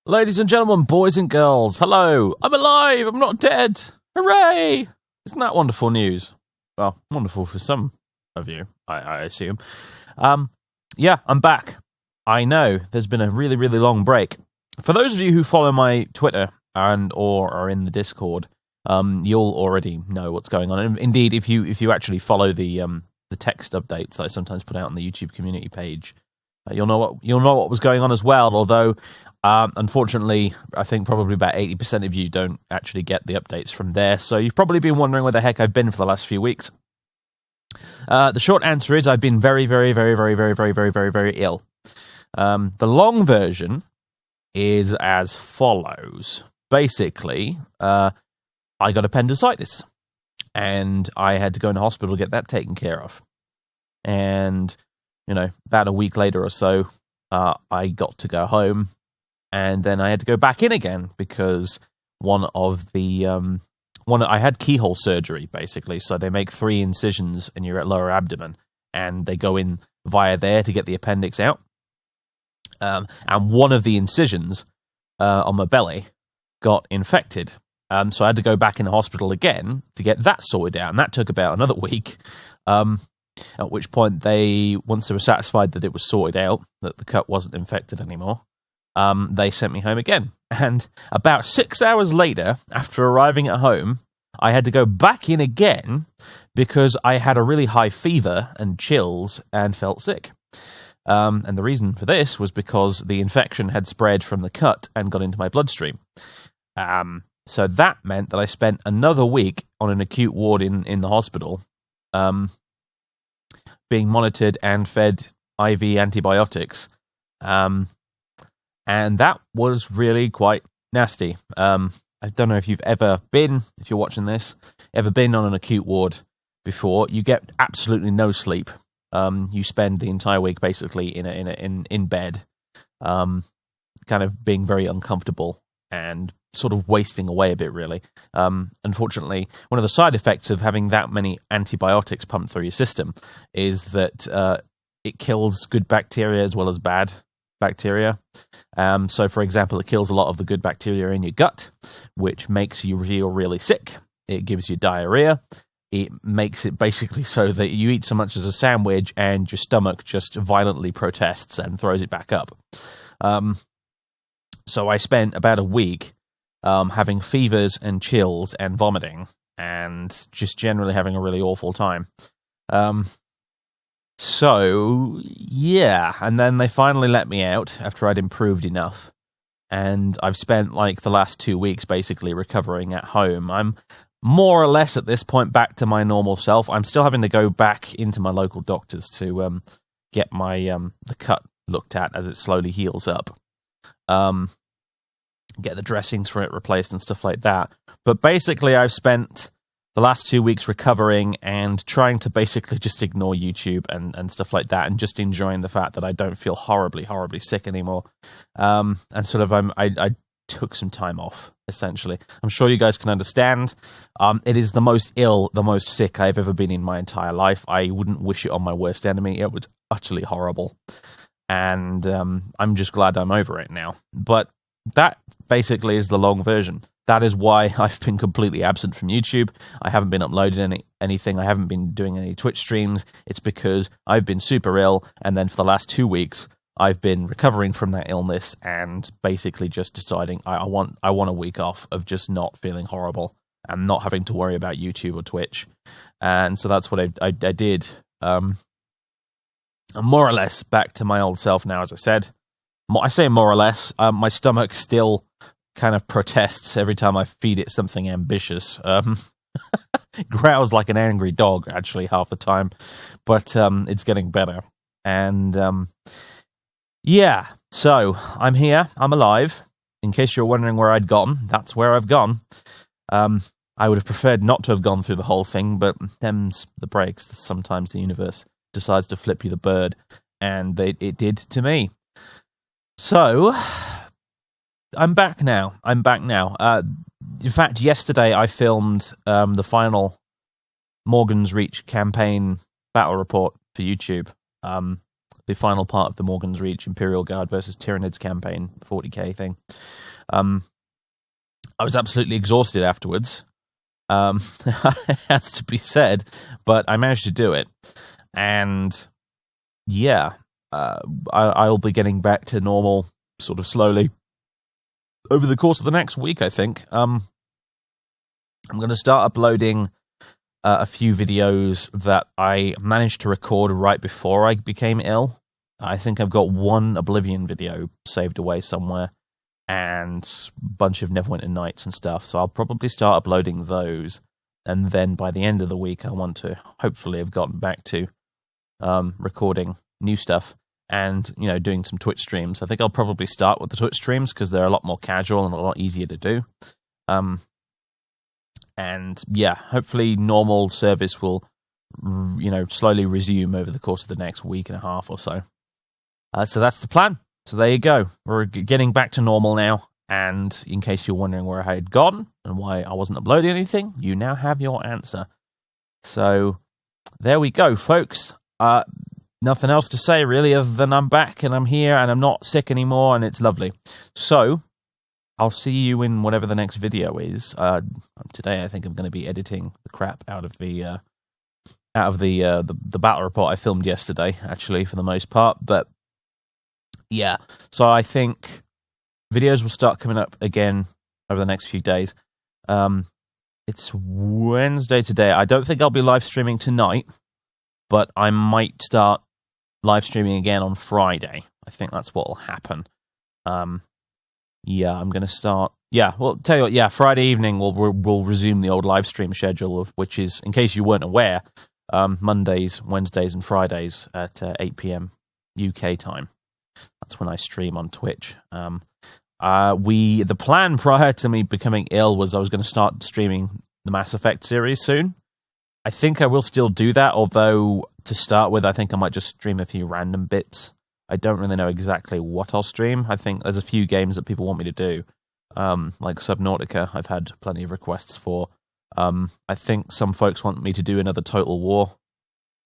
Ladies and gentlemen, boys and girls, hello! I'm alive! I'm not dead! Hooray! Isn't that wonderful news? Well, wonderful for some of you, I assume. Yeah, I'm back. I know, there's been a really, really long break. For those of you who follow my Twitter or are in the Discord, you'll already know what's going on. And indeed, if you actually follow the text updates that I sometimes put out on the YouTube community page, you'll know what was going on as well. Although, unfortunately, I think probably about 80% of you don't actually get the updates from there. So you've probably been wondering where the heck I've been for the last few weeks. The short answer is I've been very, very, very, very, very, very, very, very, very ill. The long version is as follows. Basically, I got appendicitis, and I had to go into hospital to get that taken care of. And, about a week later or so, I got to go home, and then I had to go back in again because I had keyhole surgery, basically. So they make 3 incisions in your lower abdomen, and they go in via there to get the appendix out. And one of the incisions on my belly got infected. So I had to go back in the hospital again to get that sorted out, and that took about another week. At which point, once they were satisfied that it was sorted out, that the cut wasn't infected anymore, they sent me home again. And about 6 hours later, after arriving at home, I had to go back in again because I had a really high fever and chills and felt sick. And the reason for this was because the infection had spread from the cut and got into my bloodstream. So that meant that I spent another week on an acute ward in the hospital, being monitored and fed IV antibiotics. And that was really quite nasty. I don't know if you've ever been, if you're watching this, ever been on an acute ward before. You get absolutely no sleep. You spend the entire week basically in bed, kind of being very uncomfortable and sort of wasting away a bit, really. Unfortunately, one of the side effects of having that many antibiotics pumped through your system is that it kills good bacteria as well as bad bacteria. So, for example, it kills a lot of the good bacteria in your gut, which makes you feel really sick. It gives you diarrhea. It makes it basically so that you eat so much as a sandwich and your stomach just violently protests and throws it back up. So I spent about a week having fevers and chills and vomiting and just generally having a really awful time. So, yeah, and then they finally let me out after I'd improved enough. And I've spent the last 2 weeks basically recovering at home. I'm more or less at this point back to my normal self. I'm still having to go back into my local doctors to get my the cut looked at as it slowly heals up. Get the dressings for it replaced and stuff like that. But basically, I've spent the last 2 weeks recovering and trying to basically just ignore YouTube and stuff like that, and just enjoying the fact that I don't feel horribly, horribly sick anymore. And sort of, I took some time off, essentially. I'm sure you guys can understand. It is the most ill, the most sick I've ever been in my entire life. I wouldn't wish it on my worst enemy. It was utterly horrible. And I'm just glad I'm over it now. But that basically is the long version. That is why I've been completely absent from YouTube. I haven't been uploading anything. I haven't been doing any Twitch streams. It's because I've been super ill, and then for the last 2 weeks, I've been recovering from that illness and basically just deciding I want a week off of just not feeling horrible and not having to worry about YouTube or Twitch. And so that's what I did. I'm more or less back to my old self now, as I said. I say more or less. My stomach still kind of protests every time I feed it something ambitious. It growls like an angry dog, actually, half the time. But it's getting better. And yeah, so I'm here. I'm alive. In case you're wondering where I'd gone, that's where I've gone. I would have preferred not to have gone through the whole thing, but them's the breaks. Sometimes the universe decides to flip you the bird, and it did to me. So, I'm back now. In fact, yesterday I filmed the final Morgan's Reach campaign battle report for YouTube. the final part of the Morgan's Reach Imperial Guard versus Tyranids campaign, 40k thing. I was absolutely exhausted afterwards. It has to be said, but I managed to do it. And yeah, I'll be getting back to normal sort of slowly over the course of the next week, I think. I'm going to start uploading a few videos that I managed to record right before I became ill. I think I've got one Oblivion video saved away somewhere, and a bunch of Neverwinter Nights and stuff, so I'll probably start uploading those, and then by the end of the week I want to hopefully have gotten back to recording new stuff and, you know, doing some Twitch streams. I think I'll probably start with the Twitch streams because they're a lot more casual and a lot easier to do. And yeah, hopefully normal service will, you know, slowly resume over the course of the next week and a half or so. So that's the plan. So there you go. We're getting back to normal now. And in case you're wondering where I had gone and why I wasn't uploading anything, you now have your answer. So there we go, folks. Nothing else to say, really, other than I'm back and I'm here and I'm not sick anymore and it's lovely. So I'll see you in whatever the next video is. Today I think I'm going to be editing the crap out of the battle report I filmed yesterday, actually, for the most part. But yeah, so I think videos will start coming up again over the next few days. It's Wednesday today. I don't think I'll be live streaming tonight, but I might start live streaming again on Friday. I think that's what will happen. Yeah, I'm going to start. Yeah, well, tell you what, yeah, Friday evening we'll resume the old live stream schedule, of which is, in case you weren't aware, Mondays, Wednesdays, and Fridays at 8 p.m. UK time. That's when I stream on Twitch. The plan prior to me becoming ill was I was going to start streaming the Mass Effect series soon. I think I will still do that, although to start with, I think I might just stream a few random bits. I don't really know exactly what I'll stream. I think there's a few games that people want me to do, like Subnautica. I've had plenty of requests for. I think some folks want me to do another Total War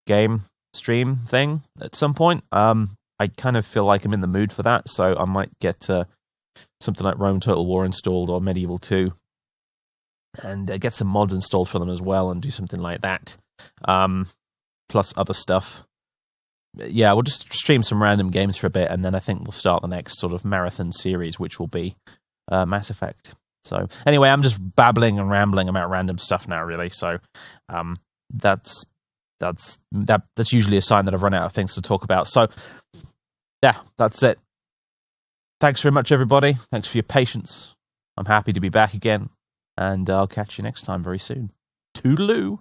game stream thing at some point. I kind of feel like I'm in the mood for that, so I might get something like Rome Total War installed or Medieval 2, and get some mods installed for them as well, and do something like that. Plus other stuff. Yeah, we'll just stream some random games for a bit, and then I think we'll start the next sort of marathon series, which will be Mass Effect. So anyway, I'm just babbling and rambling about random stuff now, really. So that's usually a sign that I've run out of things to talk about. So yeah, that's it. Thanks very much, everybody. Thanks for your patience. I'm happy to be back again, and I'll catch you next time very soon. Toodaloo.